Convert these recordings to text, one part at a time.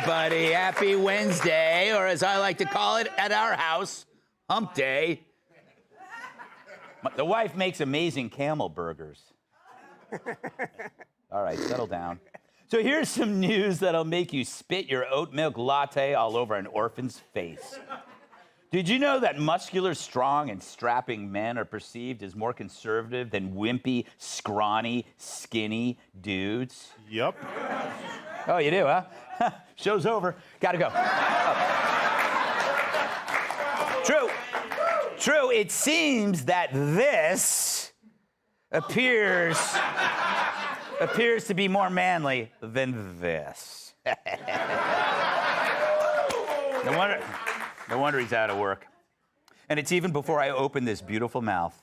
everybody. Happy Wednesday, or as I like to call it at our house, Hump Day. The wife makes amazing camel burgers. All right, settle down. So here's some news that'll make you spit your oat milk latte all over an orphan's face. Did you know that muscular, strong, and strapping men are perceived as more conservative than wimpy, scrawny, skinny dudes? Yep. Oh, you do, huh? Show's over. Gotta go. Oh. True. It seems that this appears to be more manly than this. No wonder he's out of work. And it's even before I open this beautiful mouth.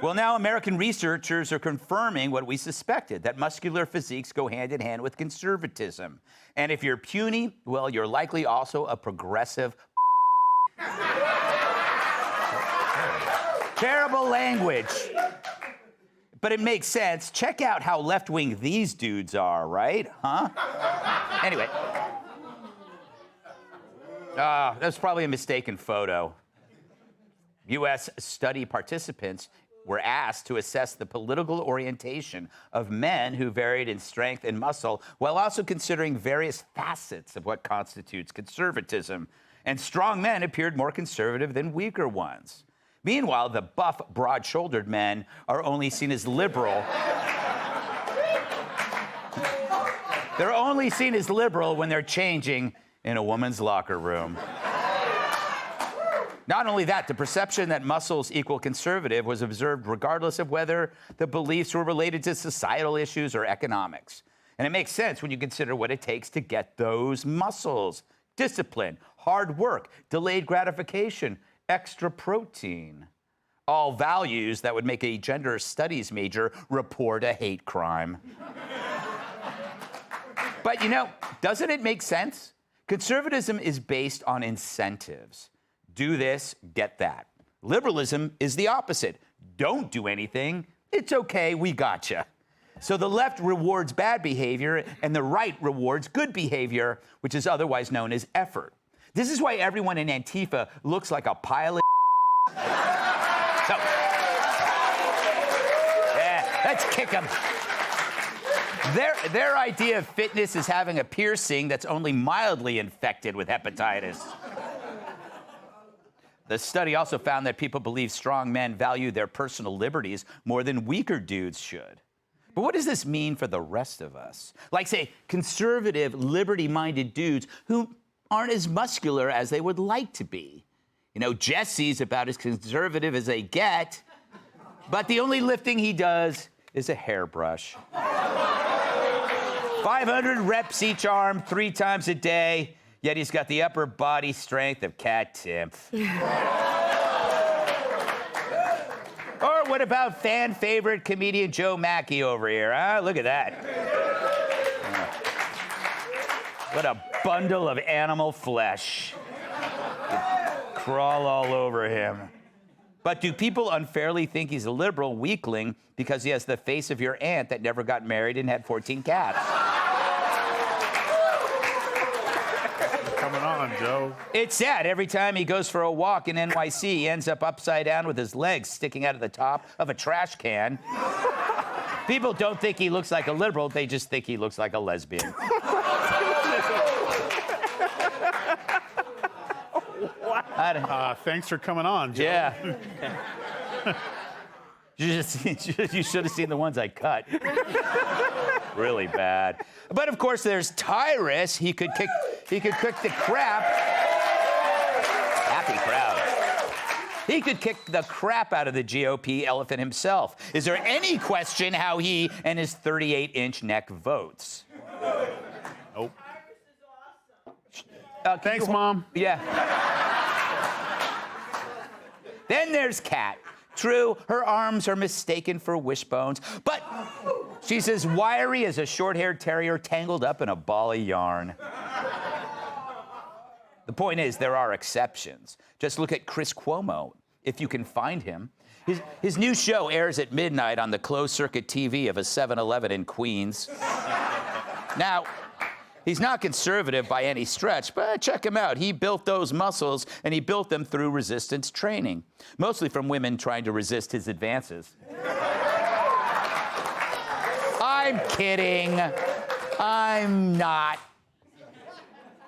Well, now American researchers are confirming what we suspected, that muscular physiques go hand in hand with conservatism. And if you're puny, well, you're likely also a progressive. Terrible language. But it makes sense. Check out how left-wing these dudes are, right? Huh? Anyway. That's probably a mistaken photo. U.S. study participants were asked to assess the political orientation of men who varied in strength and muscle, while also considering various facets of what constitutes conservatism. And strong men appeared more conservative than weaker ones. Meanwhile, the buff, broad-shouldered men are only seen as liberal. They're only seen as liberal when they're changing in a woman's locker room. Not only that, the perception that muscles equal conservative was observed regardless of whether the beliefs were related to societal issues or economics. And it makes sense when you consider what it takes to get those muscles. Discipline, hard work, delayed gratification, extra protein. All values that would make a gender studies major report a hate crime. But doesn't it make sense? Conservatism is based on incentives. Do this, get that. Liberalism is the opposite. Don't do anything. It's okay, we gotcha. So the left rewards bad behavior and the right rewards good behavior, which is otherwise known as effort. This is why everyone in Antifa looks like a pile of So, yeah, let's kick them. Their idea of fitness is having a piercing that's only mildly infected with hepatitis. The study also found that people believe strong men value their personal liberties more than weaker dudes should. But what does this mean for the rest of us? Like, say, conservative, liberty-minded dudes who aren't as muscular as they would like to be. Jesse's about as conservative as they get, but the only lifting he does is a hairbrush. 500 reps each arm 3 times a day, yet he's got the upper body strength of Cat Timpf. Or what about fan favorite comedian Joe Mackey over here, huh? Look at that. What a bundle of animal flesh. Crawl all over him. But do people unfairly think he's a liberal weakling because he has the face of your aunt that never got married and had 14 cats? Coming on, Joe. It's sad. Every time he goes for a walk in NYC, he ends up upside down with his legs sticking out of the top of a trash can. People don't think he looks like a liberal. They just think he looks like a lesbian. Thanks for coming on, Joe. Yeah. You should have seen the ones I cut. Really bad. But of course, there's Tyrus. He could kick the crap. Happy crowd. He could kick the crap out of the GOP elephant himself. Is there any question how he and his 38-inch neck votes? Nope. Thanks, Mom. Yeah. Then there's Kat. True, her arms are mistaken for wishbones, but she's as wiry as a short-haired terrier tangled up in a ball of yarn. The point is, there are exceptions. Just look at Chris Cuomo, if you can find him. His new show airs at midnight on the closed-circuit TV of a 7-Eleven in Queens. Now, He's not conservative by any stretch, but check him out. He built those muscles, and he built them through resistance training, mostly from women trying to resist his advances. I'm kidding. I'm not.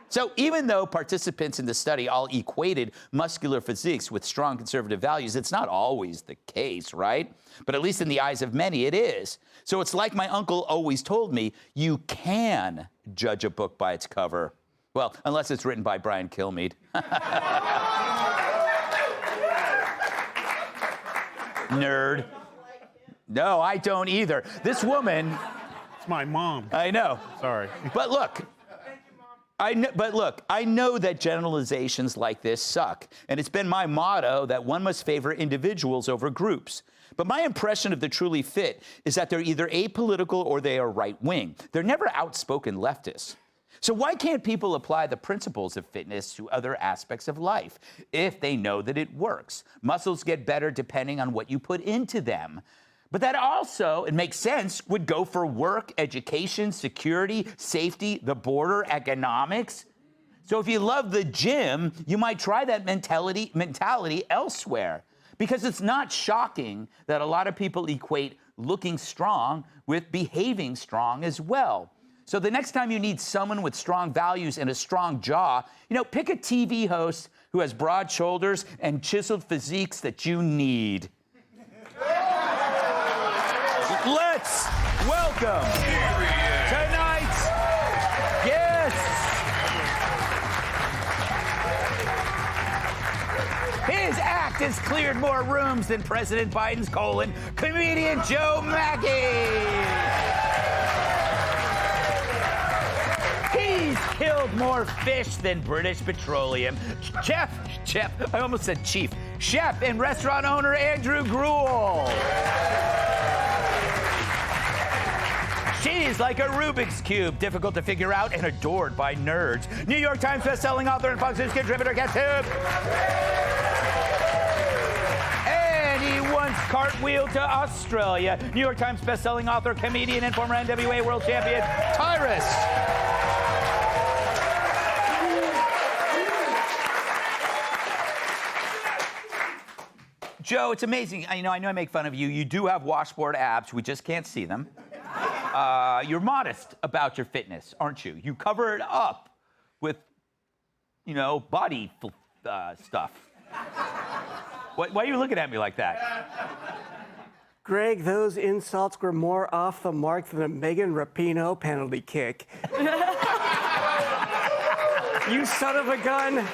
So even though participants in the study all equated muscular physiques with strong conservative values, it's not always the case, right? But at least in the eyes of many, it is. So it's like my uncle always told me, you can judge a book by its cover. Well, unless it's written by Brian Kilmeade. Nerd. No, I don't either. This woman... It's my mom. I know. Sorry. But look... I know that generalizations like this suck, and it's been my motto that one must favor individuals over groups. But my impression of the truly fit is that they're either apolitical or they are right-wing. They're never outspoken leftists. So why can't people apply the principles of fitness to other aspects of life if they know that it works? Muscles get better depending on what you put into them. But that also, it makes sense, would go for work, education, security, safety, the border, economics. So if you love the gym, you might try that mentality elsewhere. Because it's not shocking that a lot of people equate looking strong with behaving strong as well. So the next time you need someone with strong values and a strong jaw, pick a TV host who has broad shoulders and chiseled physiques that you need. Let's welcome tonight's guests. His act has cleared more rooms than President Biden's colon, comedian Joe Mackey. He's killed more fish than British Petroleum. Chef, I almost said chief. Chef and restaurant owner Andrew Gruel. She's like a Rubik's Cube, difficult to figure out and adored by nerds. New York Times bestselling author and Fox News contributor, Cat Tube. And he once cartwheeled to Australia. New York Times bestselling author, comedian, and former NWA world champion, Tyrus. Joe, it's amazing. I know I make fun of you. You do have washboard abs. We just can't see them. You're modest about your fitness, aren't you? You cover it up with, body stuff. Why are you looking at me like that? Greg, those insults were more off the mark than a Megan Rapinoe penalty kick. You son of a gun.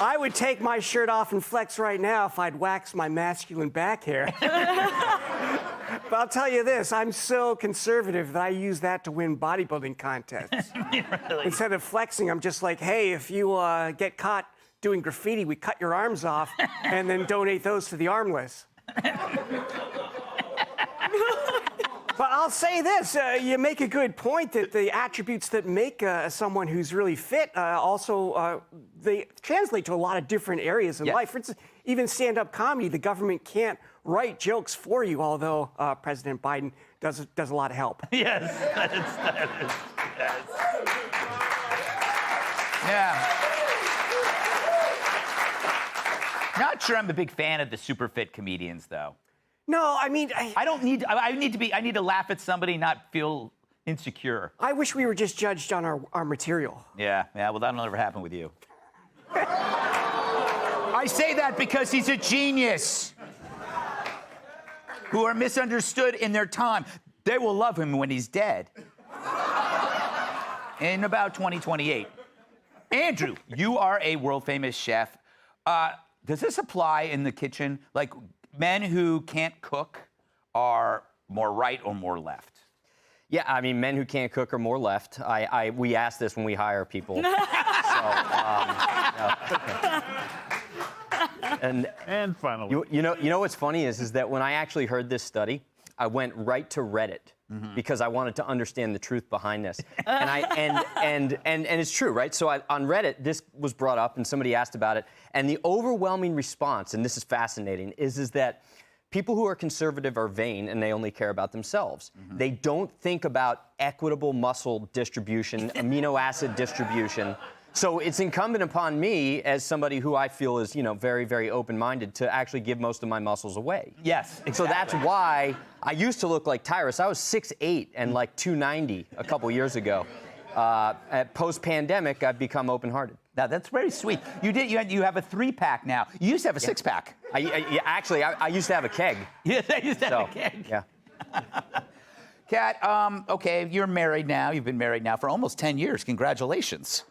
I would take my shirt off and flex right now if I'd wax my masculine back hair. But I'll tell you this, I'm so conservative that I use that to win bodybuilding contests. Really? Instead of flexing, I'm just like, hey, if you get caught doing graffiti, we cut your arms off and then donate those to the armless. But I'll say this, you make a good point that the attributes that make someone who's really fit also, they translate to a lot of different areas in life. For instance, even stand-up comedy, the government can't write jokes for you, although President Biden does a lot of help. Yes, that is. Yeah. Not sure I'm a big fan of the super fit comedians, though. No, I mean... I need to laugh at somebody, not feel insecure. I wish we were just judged on our material. Yeah, well, that'll never happen with you. I say that because he's a genius. Who are misunderstood in their time. They will love him when he's dead. In about 2028. Andrew, you are a world-famous chef. Does this apply in the kitchen? Like, men who can't cook are more right or more left? Yeah, I mean, men who can't cook are more left. We ask this when we hire people. And finally. You know what's funny is that when I actually heard this study, I went right to Reddit because I wanted to understand the truth behind this. And it's true, right? So on Reddit, this was brought up and somebody asked about it, and the overwhelming response, and this is fascinating, is that people who are conservative are vain and they only care about themselves. They don't think about equitable muscle distribution, amino acid distribution. So it's incumbent upon me, as somebody who I feel is, very, very open-minded, to actually give most of my muscles away. Yes, exactly. So that's why I used to look like Tyrus. I was 6'8" and like 290 a couple years ago. Post-pandemic, I've become open-hearted. Now, that's very sweet. You have a 3-pack now. You used to have a 6-pack. Actually, I used to have a keg. Yes, I used to have a keg. Yeah. Kat, okay, you're married now. You've been married now for almost 10 years. Congratulations.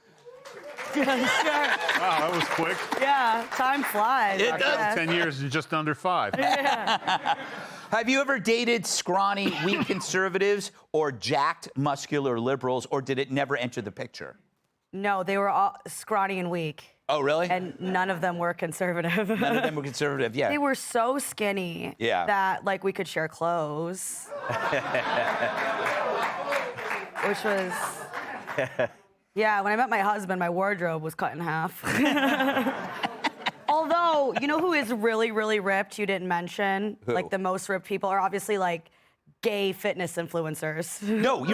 Wow, that was quick. Yeah, time flies. It does. 10 years and just under 5. Have you ever dated scrawny, weak conservatives or jacked, muscular liberals, or did it never enter the picture? No, they were all scrawny and weak. Oh, really? And none of them were conservative. None of them were conservative, yeah. They were so skinny that, like, we could share clothes. Which was... Yeah, when I met my husband, my wardrobe was cut in half. Although, you know who is really, really ripped you didn't mention? Who? Like, the most ripped people are obviously, like, gay fitness influencers. No,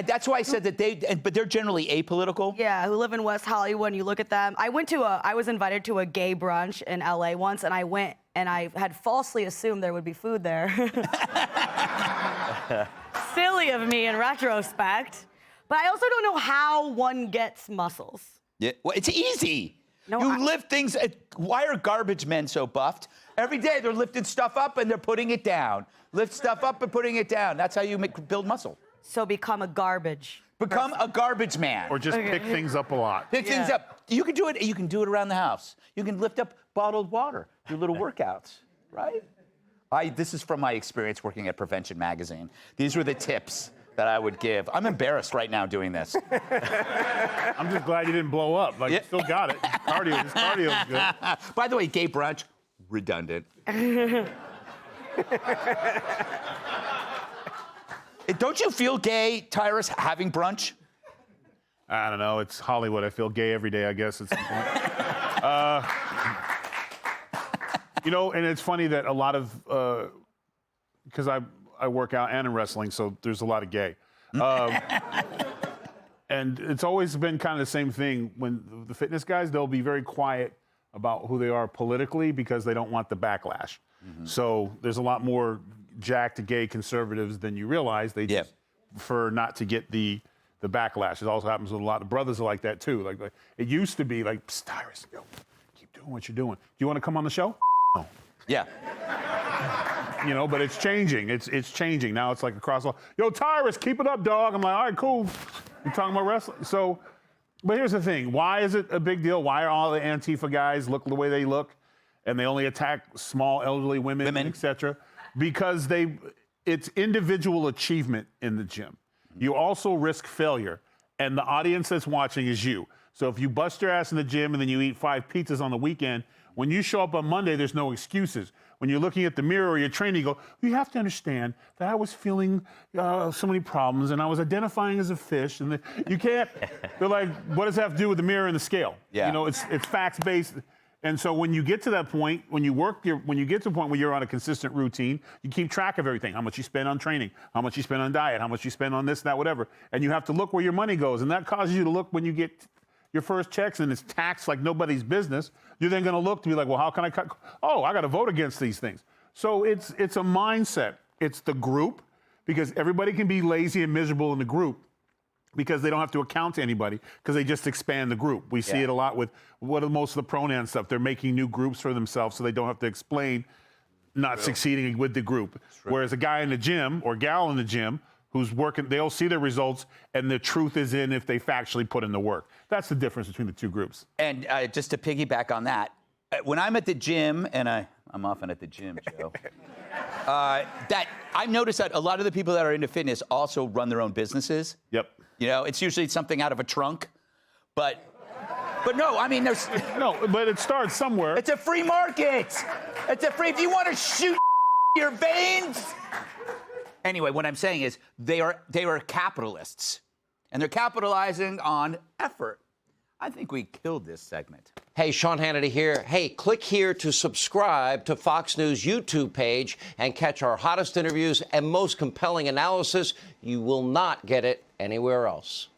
that's why I said that but they're generally apolitical. Yeah, who live in West Hollywood, and you look at them. I was invited to a gay brunch in LA once, and I went, and I had falsely assumed there would be food there. Silly of me in retrospect. But I also don't know how one gets muscles. Yeah, well, it's easy. No, you lift things. Why are garbage men so buffed? Every day they're lifting stuff up and they're putting it down. Lift stuff up and putting it down. That's how you build muscle. So become a garbage. Become a garbage man. Or just pick things up a lot. Pick things up. You can do it. You can do it around the house. You can lift up bottled water. Do little workouts, right? This is from my experience working at Prevention Magazine. These were the tips that I would give. I'm embarrassed right now doing this. I'm just glad you didn't blow up. Like, you still got it. Cardio's good. By the way, gay brunch, redundant. Don't you feel gay, Tyrus, having brunch? I don't know. It's Hollywood. I feel gay every day, I guess, at some point. And it's funny that a lot of, because I work out and in wrestling, so there's a lot of gay. And it's always been kind of the same thing. When the fitness guys, they'll be very quiet about who they are politically because they don't want the backlash. So there's a lot more jacked gay conservatives than you realize. They just prefer not to get the backlash. It also happens with a lot of brothers are like that too. Like it used to be like, Tyrus, yo, keep doing what you're doing. Do you want to come on the show? No. Yeah. But it's changing. It's changing. Now it's like across all, yo, Tyrus, keep it up, dog. I'm like, all right, cool. You're talking about wrestling. So, but here's the thing. Why is it a big deal? Why are all the Antifa guys look the way they look? And they only attack small elderly women. Et cetera? Because it's individual achievement in the gym. You also risk failure. And the audience that's watching is you. So if you bust your ass in the gym and then you eat 5 pizzas on the weekend, when you show up on Monday, there's no excuses. When you're looking at the mirror or you're training, you go, you have to understand that I was feeling so many problems and I was identifying as a fish. And you can't, they're like, what does that have to do with the mirror and the scale? Yeah. It's facts-based. And so when you get to that point, when you get to a point where you're on a consistent routine, you keep track of everything. How much you spend on training, how much you spend on diet, how much you spend on this, that, whatever. And you have to look where your money goes. And that causes you to look when you get your first checks and it's taxed like nobody's business, you're then going to look to be like, well, how can I cut? Oh, I got to vote against these things. So it's a mindset. It's the group, because everybody can be lazy and miserable in the group because they don't have to account to anybody because they just expand the group. We see it a lot with most of the pronoun stuff. They're making new groups for themselves so they don't have to explain not succeeding with the group. Whereas a guy in the gym or gal in the gym who's working, they'll see their results, and the truth is in if they factually put in the work. That's the difference between the two groups. And just to piggyback on that, when I'm at the gym, and I'm often at the gym, Joe, that I've noticed that a lot of the people that are into fitness also run their own businesses. Yep. It's usually something out of a trunk, but no, I mean, there's... No, but it starts somewhere. It's a free market. If you want to shoot your veins... Anyway, what I'm saying is they are capitalists, and they're capitalizing on effort. I think we killed this segment. Hey, Sean Hannity here. Hey, click here to subscribe to Fox News YouTube page and catch our hottest interviews and most compelling analysis. You will not get it anywhere else.